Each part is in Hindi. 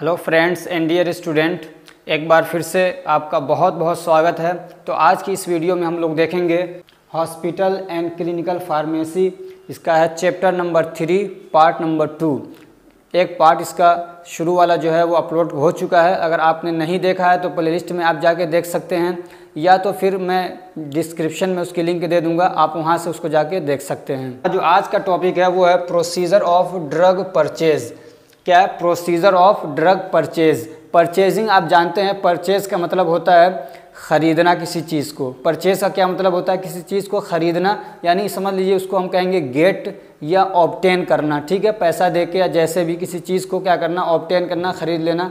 Hello friends and dear student, एक बार फिर से आपका बहुत बहुत स्वागत है। तो आज की इस वीडियो में हम लोग देखेंगे हॉस्पिटल एंड क्लिनिकल फार्मेसी। इसका है चैप्टर नंबर 3 पार्ट नंबर 2। एक पार्ट इसका शुरू वाला जो है वो अपलोड हो चुका है। अगर आपने नहीं देखा है तो प्लेलिस्ट में आप जाके देख सकते हैं, या तो फिर मैं डिस्क्रिप्शन में उसकी लिंक दे दूंगा, आप वहां से उसको जाके देख सकते हैं। जो आज का टॉपिक है वो है प्रोसीजर ऑफ ड्रग परचेज। क्या है? Procedure of drug purchase. Purchasing आप जानते हैं, परचेज का मतलब होता है ख़रीदना किसी चीज़ को। परचेज का क्या मतलब होता है? किसी चीज़ को ख़रीदना, यानी समझ लीजिए उसको हम कहेंगे गेट या ऑब्टेन करना। ठीक है, पैसा दे के या जैसे भी किसी चीज़ को क्या करना, ऑब्टेन करना, ख़रीद लेना।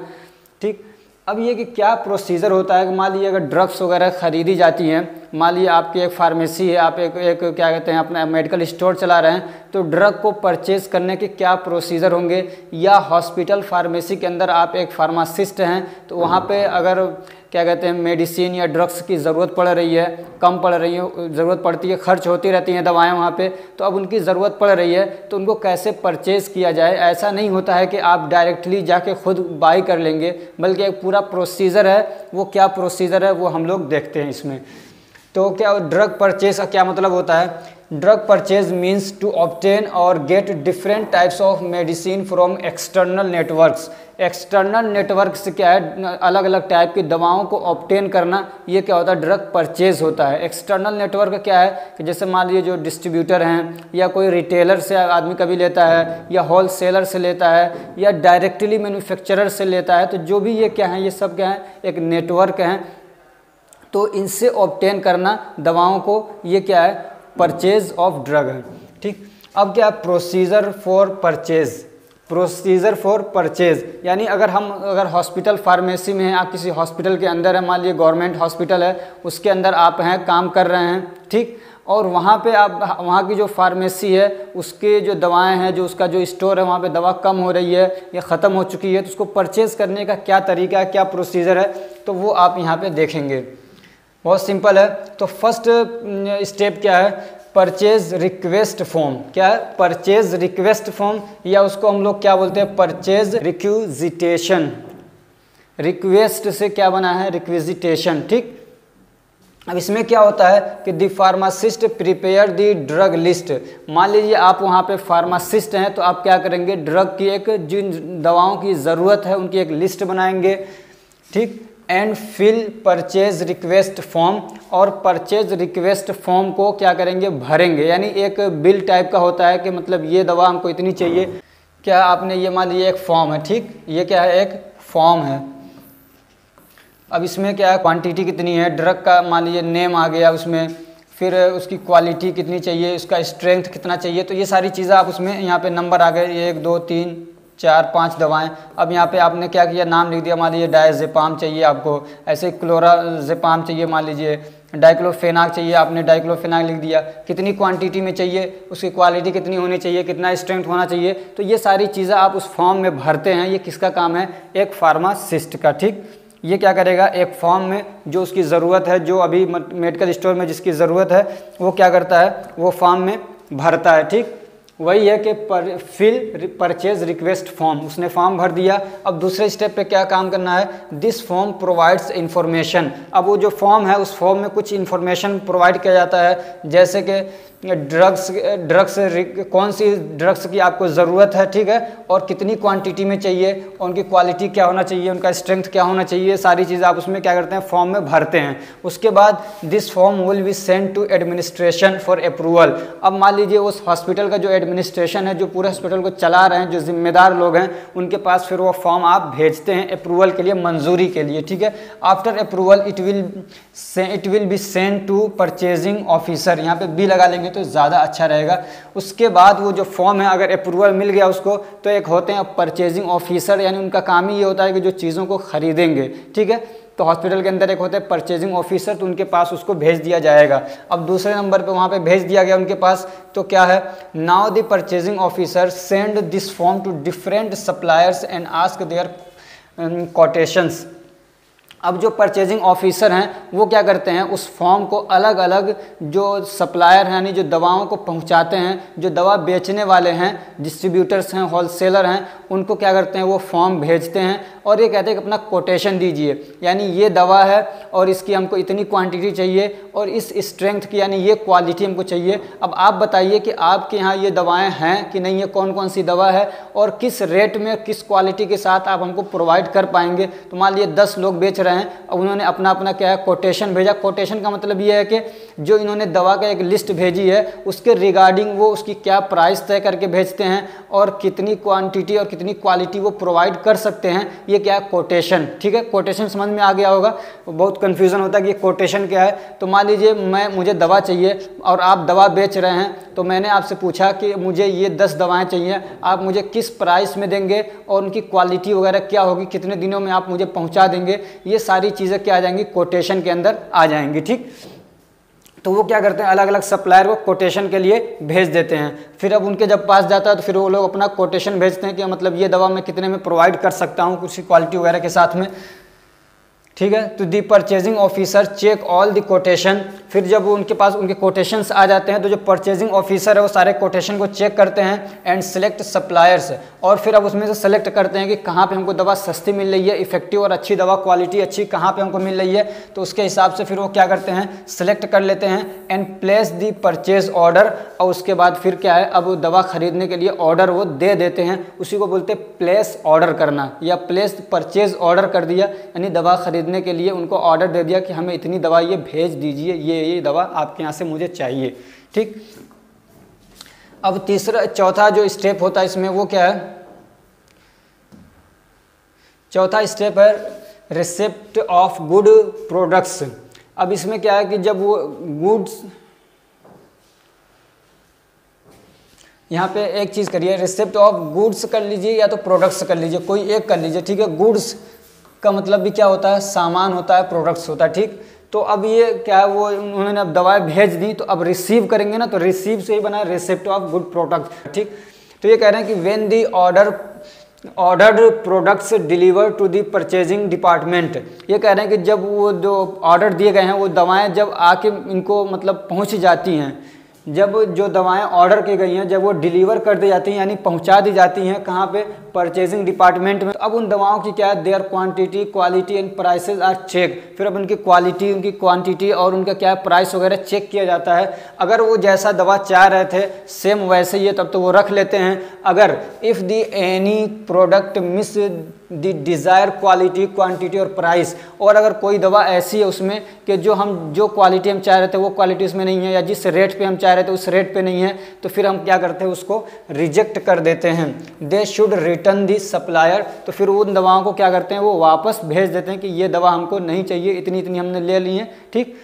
ठीक, अब ये कि क्या प्रोसीजर होता है कि मान लीजिए अगर ड्रग्स वगैरह ख़रीदी जाती हैं, मान लीजिए आपकी एक फार्मेसी है, आप एक क्या कहते हैं अपना मेडिकल स्टोर चला रहे हैं, तो ड्रग को परचेज़ करने के क्या प्रोसीजर होंगे। या हॉस्पिटल फार्मेसी के अंदर आप एक फार्मासिस्ट हैं, तो वहाँ पे अगर क्या कहते हैं मेडिसिन या ड्रग्स की ज़रूरत पड़ रही है, कम पड़ रही है, ज़रूरत पड़ती है, खर्च होती रहती हैं दवाएं वहाँ पे, तो अब उनकी ज़रूरत पड़ रही है तो उनको कैसे परचेज़ किया जाए। ऐसा नहीं होता है कि आप डायरेक्टली जाके खुद बाई कर लेंगे, बल्कि एक पूरा प्रोसीजर है। वो क्या प्रोसीजर है वो हम लोग देखते हैं इसमें। तो क्या ड्रग परचेज का क्या मतलब होता है? Drug purchase means to obtain or get different types of medicine from external networks. External network से क्या है, अलग अलग टाइप की दवाओं को ऑब्टेन करना, ये क्या होता है? ड्रग परचेज होता है। एक्सटर्नल नेटवर्क क्या है कि जैसे मान लीजिए जो डिस्ट्रीब्यूटर हैं, या कोई रिटेलर से आदमी कभी लेता है, या होल सेलर से लेता है, या डायरेक्टली मैन्युफैक्चरर से लेता है, तो जो भी ये क्या है, ये सब क्या है, एक नेटवर्क हैं। तो इनसे ऑब्टेन करना दवाओं को, ये क्या है? परचेज ऑफ ड्रग है। ठीक, अब क्या procedure for purchase. Procedure for purchase यानी अगर हॉस्पिटल फार्मेसी में हैं, आप किसी हॉस्पिटल के अंदर है, मान लीजिए गवर्नमेंट हॉस्पिटल है, उसके अंदर आप हैं, काम कर रहे हैं। ठीक, और वहाँ पे आप, वहाँ की जो फार्मेसी है उसके जो दवाएं हैं, जो उसका जो स्टोर है, वहाँ पे दवा कम हो रही है या ख़त्म हो चुकी है, तो उसको परचेज़ करने का क्या तरीका है, क्या प्रोसीजर है, तो वो आप यहाँ पे देखेंगे। बहुत सिंपल है। तो फर्स्ट स्टेप क्या है? Purchase request form. क्या है? परचेज रिक्वेस्ट फॉर्म, या उसको हम लोग क्या बोलते हैं? परचेज रिक्विजिटेशन। रिक्वेस्ट से क्या बना है? रिक्विजिटेशन। ठीक, अब इसमें क्या होता है कि the pharmacist prepare the drug list. मान लीजिए आप वहाँ पे फार्मासिस्ट हैं, तो आप क्या करेंगे? ड्रग की एक, जिन दवाओं की ज़रूरत है उनकी एक लिस्ट बनाएंगे। ठीक, and fill purchase request form, और परचेज रिक्वेस्ट फॉर्म को क्या करेंगे? भरेंगे। यानी एक बिल टाइप का होता है कि मतलब ये दवा हमको इतनी चाहिए। क्या आपने ये मान लीजिए एक फॉर्म है। ठीक, ये क्या है? एक फॉर्म है। अब इसमें क्या है? क्वांटिटी कितनी है ड्रग का, मान लीजिए नेम आ गया उसमें, फिर उसकी क्वालिटी कितनी चाहिए, उसका स्ट्रेंथ कितना चाहिए, तो ये सारी चीज़ें आप उसमें यहाँ पे नंबर आ गए, 1 2 3 4 5 दवाएं। अब यहाँ पे आपने क्या किया? नाम लिख दिया। मान लीजिए डायजेपाम चाहिए आपको, ऐसे क्लोराजेपाम चाहिए, मान लीजिए डाइक्लोफेनाक चाहिए, आपने डाइक्लोफेनाक लिख दिया। कितनी क्वांटिटी में चाहिए, उसकी क्वालिटी कितनी होनी चाहिए, कितना स्ट्रेंथ होना चाहिए, तो ये सारी चीज़ें आप उस फॉर्म में भरते हैं। ये किसका काम है? एक फार्मासिस्ट का। ठीक, ये क्या करेगा? एक फॉर्म में जो उसकी ज़रूरत है, जो अभी मेडिकल स्टोर में जिसकी ज़रूरत है, वो क्या करता है? वो फॉर्म में भरता है। ठीक, वही है कि फिल परचेज रिक्वेस्ट फॉर्म, उसने फॉर्म भर दिया। अब दूसरे स्टेप पे क्या काम करना है? This form provides information. अब वो जो फॉर्म है, उस फॉर्म में कुछ इंफॉर्मेशन प्रोवाइड किया जाता है, जैसे कि ड्रग्स कौन सी ड्रग्स की आपको ज़रूरत है। ठीक है, और कितनी क्वांटिटी में चाहिए, और उनकी क्वालिटी क्या होना चाहिए, उनका स्ट्रेंथ क्या होना चाहिए, सारी चीज़ें आप उसमें क्या करते हैं? फॉर्म में भरते हैं। उसके बाद this form will be send to administration for approval. अब मान लीजिए उस हॉस्पिटल का जो एडमिनिस्ट्रेशन है, जो पूरे हॉस्पिटल को चला रहे हैं, जो जिम्मेदार लोग हैं, उनके पास फिर वो फॉर्म आप भेजते हैं अप्रूवल के लिए, मंजूरी के लिए। ठीक है, after approval it will be send to purchasing officer. यहाँ पे बी लगा लेंगे तो ज़्यादा अच्छा रहेगा। उसके बाद वो जो फॉर्म है, अगर अप्रूवल मिल गया उसको, तो एक होते हैं परचेजिंग ऑफिसर, यानी उनका काम ही ये होता है कि जो चीज़ों को खरीदेंगे। ठीक है, तो हॉस्पिटल के अंदर एक होता है परचेजिंग ऑफिसर, तो उनके पास उसको भेज दिया जाएगा। अब दूसरे नंबर पे वहाँ पे भेज दिया गया उनके पास, तो क्या है? Now the purchasing officer send this form to different suppliers and ask their quotations. अब जो परचेजिंग ऑफिसर हैं वो क्या करते हैं? उस फॉर्म को अलग अलग जो सप्लायर हैं, यानी जो दवाओं को पहुंचाते हैं, जो दवा बेचने वाले हैं, डिस्ट्रीब्यूटर्स हैं, होलसेलर हैं, उनको क्या करते हैं वो फॉर्म भेजते हैं और ये कहते हैं कि अपना कोटेशन दीजिए, यानी ये दवा है और इसकी हमको इतनी क्वांटिटी चाहिए और इस स्ट्रेंथ की यानी ये क्वालिटी हमको चाहिए। अब आप बताइए कि आपके यहाँ ये दवाएं हैं कि नहीं है, कौन कौन सी दवा है और किस रेट में किस क्वालिटी के साथ आप हमको प्रोवाइड कर पाएंगे। तो मान लीजिए 10 लोग बेच रहे हैं और उन्होंने अपना अपना क्या है कोटेशन भेजा। कोटेशन का मतलब ये है कि जो इन्होंने दवा का एक लिस्ट भेजी है उसके रिगार्डिंग वो उसकी क्या प्राइस तय करके भेजते हैं और कितनी क्वांटिटी और कितनी क्वालिटी वो प्रोवाइड कर सकते हैं, ये क्या है कोटेशन। ठीक है, कोटेशन समझ में आ गया होगा। बहुत कन्फ्यूज़न होता है कि ये कोटेशन क्या है। तो मान लीजिए मुझे दवा चाहिए और आप दवा बेच रहे हैं, तो मैंने आपसे पूछा कि मुझे ये 10 दवाएं चाहिए, आप मुझे किस प्राइस में देंगे और उनकी क्वालिटी वगैरह क्या होगी, कितने दिनों में आप मुझे पहुंचा देंगे, ये सारी चीज़ें क्या आ जाएंगी कोटेशन के अंदर आ जाएंगी। ठीक, तो वो क्या करते हैं अलग अलग सप्लायर को कोटेशन के लिए भेज देते हैं। फिर अब उनके जब पास जाता है तो फिर वो लोग अपना कोटेशन भेजते हैं कि मतलब ये दवा मैं कितने में प्रोवाइड कर सकता हूँ कुछ क्वालिटी वगैरह के साथ में। ठीक है, तो the purchasing officer check all the quotation. फिर जब वो उनके पास उनके कोटेशंस आ जाते हैं तो जो परचेजिंग ऑफिसर है वो सारे कोटेशन को चेक करते हैं एंड सेलेक्ट सप्लायर्स, और फिर अब उसमें से सेलेक्ट करते हैं कि कहाँ पे हमको दवा सस्ती मिल रही है, इफेक्टिव और अच्छी दवा क्वालिटी अच्छी कहाँ पे हमको मिल रही है। तो उसके हिसाब से फिर वो क्या करते हैं सेलेक्ट कर लेते हैं and place the purchase order. और उसके बाद फिर क्या है अब दवा खरीदने के लिए ऑर्डर वो दे देते हैं, उसी को बोलते हैं प्लेस ऑर्डर करना या प्लेस परचेज ऑर्डर कर दिया, यानी दवा खरीदने के लिए उनको ऑर्डर दे दिया कि हमें इतनी दवा ये भेज दीजिए, ये दवा आपके यहाँ से मुझे चाहिए। ठीक, अब चौथा जो स्टेप होता है इसमें वो क्या है, चौथा स्टेप है रिसिप्ट ऑफ गुड प्रोडक्ट्स। अब इसमें क्या है कि जब वो गुड्स, यहाँ पे एक चीज़ करिए, रिसिप्ट ऑफ गुड्स कर लीजिए या तो प्रोडक्ट्स कर लीजिए, कोई एक कर लीजिए। ठीक है, गुड्स का मतलब भी क्या होता है सामान होता है, प्रोडक्ट्स होता है। ठीक, तो अब ये क्या है वो उन्होंने अब दवाएं भेज दी तो अब रिसीव करेंगे ना, तो रिसीव से ही बना रिसिप्ट ऑफ गुड प्रोडक्ट। ठीक, तो ये कह रहे हैं कि when the ordered products deliver to the purchasing department. ये कह रहे हैं कि जब वो जो ऑर्डर दिए गए हैं वो दवाएं जब आके इनको मतलब पहुंच जाती हैं, जब जो दवाएं ऑर्डर की गई हैं जब वो डिलीवर कर दी जाती हैं यानी पहुंचा दी जाती हैं कहाँ पे परचेजिंग डिपार्टमेंट में, तो अब उन दवाओं की क्या है their quantity quality and prices are check. फिर अब उनकी क्वालिटी उनकी क्वांटिटी और उनका क्या है प्राइस वगैरह चेक किया जाता है। अगर वो जैसा दवा चाह रहे थे सेम वैसे ही है तब तो वो रख लेते हैं। अगर if the any product miss the desire quality quantity और प्राइस, और अगर कोई दवा ऐसी है उसमें कि जो क्वालिटी हम चाह रहे थे वो क्वालिटी उसमें नहीं है या जिस रेट पे हम चाह रहे थे उस रेट पे नहीं है, तो फिर हम क्या करते हैं उसको रिजेक्ट कर देते हैं। They should return the supplier, तो फिर उन दवाओं को क्या करते हैं वो वापस भेज देते हैं कि ये दवा हमको नहीं चाहिए, इतनी इतनी हमने ले ली है। ठीक,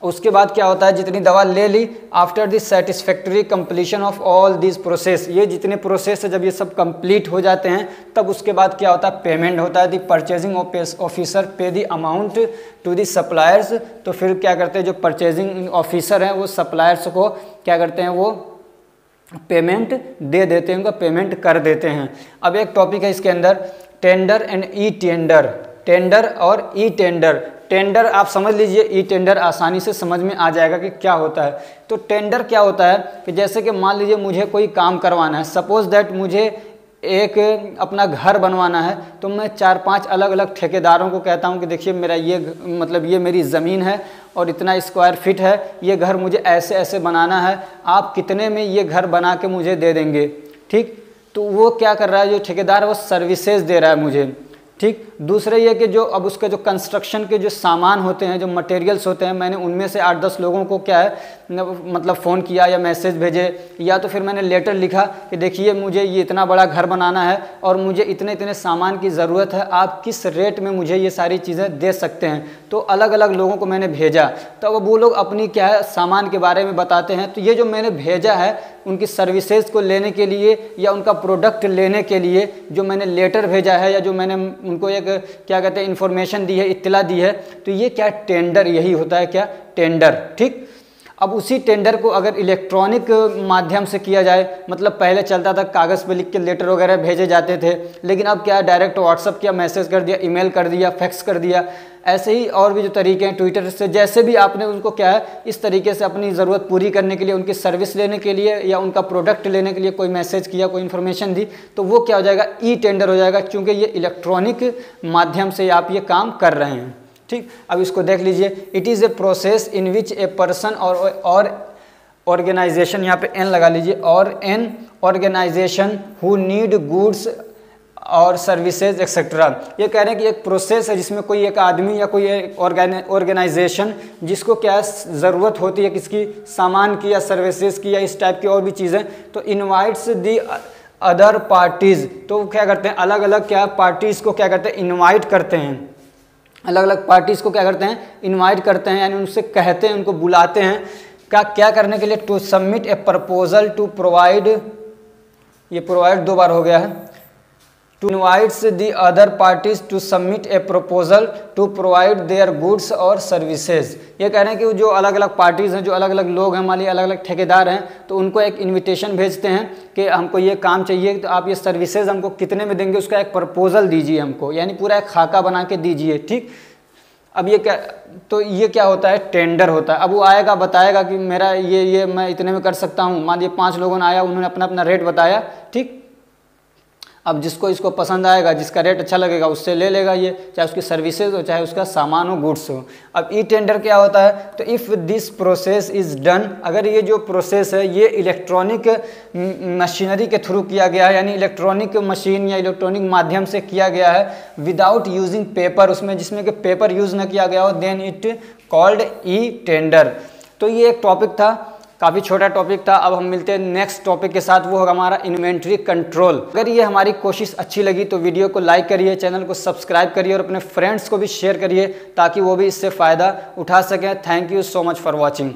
उसके बाद क्या होता है जितनी दवा ले ली after this satisfactory completion of all this process, ये जितने प्रोसेस है जब ये सब कंप्लीट हो जाते हैं तब उसके बाद क्या होता है पेमेंट होता है। दी purchasing officer pay the amount to the suppliers, तो फिर क्या करते हैं जो परचेजिंग ऑफिसर हैं वो सप्लायर्स को क्या करते हैं वो पेमेंट दे देते हैं, उनका पेमेंट कर देते हैं। अब एक टॉपिक है इसके अंदर tender and e tender, tender और ई टेंडर। टेंडर आप समझ लीजिए, ई टेंडर आसानी से समझ में आ जाएगा कि क्या होता है। तो टेंडर क्या होता है कि जैसे कि मान लीजिए मुझे कोई काम करवाना है, सपोज दैट मुझे एक अपना घर बनवाना है, तो मैं 4-5 अलग अलग ठेकेदारों को कहता हूं कि देखिए मेरा ये मतलब ये मेरी ज़मीन है और इतना स्क्वायर फीट है, ये घर मुझे ऐसे ऐसे बनाना है, आप कितने में ये घर बना के मुझे दे देंगे। ठीक, तो वो क्या कर रहा है जो ठेकेदार है वो सर्विसेज दे रहा है मुझे। ठीक, दूसरे ये कि जो अब उसके जो कंस्ट्रक्शन के जो सामान होते हैं जो मटेरियल्स होते हैं, मैंने उनमें से 8-10 लोगों को क्या है मतलब फ़ोन किया या मैसेज भेजे या तो फिर मैंने लेटर लिखा कि देखिए मुझे ये इतना बड़ा घर बनाना है और मुझे इतने इतने सामान की ज़रूरत है, आप किस रेट में मुझे ये सारी चीज़ें दे सकते हैं। तो अलग अलग लोगों को मैंने भेजा, तो अब वो लोग अपनी क्या है सामान के बारे में बताते हैं। तो ये जो मैंने भेजा है उनकी सर्विसेज को लेने के लिए या उनका प्रोडक्ट लेने के लिए जो मैंने लेटर भेजा है या जो मैंने उनको एक क्या कहते हैं इन्फॉर्मेशन दी है, इत्तला दी है, तो ये क्या टेंडर यही होता है, क्या टेंडर। ठीक, अब उसी टेंडर को अगर इलेक्ट्रॉनिक माध्यम से किया जाए, मतलब पहले चलता था कागज़ पे लिख के लेटर वगैरह भेजे जाते थे, लेकिन अब क्या है डायरेक्ट व्हाट्सअप किया, मैसेज कर दिया, ईमेल कर दिया, फैक्स कर दिया, ऐसे ही और भी जो तरीके हैं ट्विटर से, जैसे भी आपने उनको क्या है इस तरीके से अपनी ज़रूरत पूरी करने के लिए, उनकी सर्विस लेने के लिए या उनका प्रोडक्ट लेने के लिए कोई मैसेज किया, कोई इन्फॉर्मेशन दी, तो वो क्या हो जाएगा, ई टेंडर हो जाएगा, क्योंकि ये इलेक्ट्रॉनिक माध्यम से आप ये काम कर रहे हैं। ठीक, अब इसको देख लीजिए। It is a process in which a person और ऑर्गेनाइजेशन, यहाँ पे एन लगा लीजिए, और an organization who need goods और सर्विसेज एक्सेट्रा। ये कह रहे हैं कि एक प्रोसेस है जिसमें कोई एक आदमी या कोई एक ऑर्गेनाइजेशन जिसको क्या ज़रूरत होती है किसकी, सामान की या सर्विसेज की या इस टाइप की और भी चीज़ें, तो इनवाइट्स दी अदर पार्टीज़, तो क्या करते हैं अलग अलग क्या पार्टीज़ को क्या करते हैं इनवाइट करते हैं, अलग अलग पार्टीज़ को क्या करते हैं इनवाइट करते हैं, यानी उनसे कहते हैं, उनको बुलाते हैं क्या करने के लिए, to submit a proposal to provide, ये प्रोवाइड 2 बार हो गया है, to invites the other parties to submit a proposal to provide their goods और सर्विसेज। ये कह रहे हैं कि जो अलग अलग पार्टीज़ हैं, जो अलग अलग लोग हैं, मान लीजिए अलग अलग ठेकेदार हैं, तो उनको एक इनविटेशन भेजते हैं कि हमको ये काम चाहिए, तो आप ये सर्विसेज हमको कितने में देंगे, उसका एक प्रपोजल दीजिए हमको, यानी पूरा एक खाका बना के दीजिए। ठीक, अब ये क्या, तो ये क्या होता है, टेंडर होता है। अब वो आएगा बताएगा कि मेरा ये मैं इतने में कर सकता हूँ, मान लीजिए 5 लोगों ने आया, उन्होंने अपना अपना रेट बताया। ठीक, अब जिसको इसको पसंद आएगा, जिसका रेट अच्छा लगेगा उससे ले लेगा ये, चाहे उसकी सर्विसेज हो चाहे उसका सामान हो, गुड्स हो। अब ई टेंडर क्या होता है, तो if this process is done, अगर ये जो प्रोसेस है ये इलेक्ट्रॉनिक मशीनरी के थ्रू किया गया है, यानी इलेक्ट्रॉनिक मशीन या इलेक्ट्रॉनिक माध्यम से किया गया है, विदाउट यूजिंग पेपर, उसमें जिसमें कि पेपर यूज़ न किया गया हो, then it called e tender. तो ये एक टॉपिक था, काफ़ी छोटा टॉपिक था। अब हम मिलते हैं नेक्स्ट टॉपिक के साथ, वो होगा हमारा इन्वेंट्री कंट्रोल। अगर ये हमारी कोशिश अच्छी लगी तो वीडियो को लाइक करिए, चैनल को सब्सक्राइब करिए और अपने फ्रेंड्स को भी शेयर करिए ताकि वो भी इससे फ़ायदा उठा सकें। Thank you so much for watching.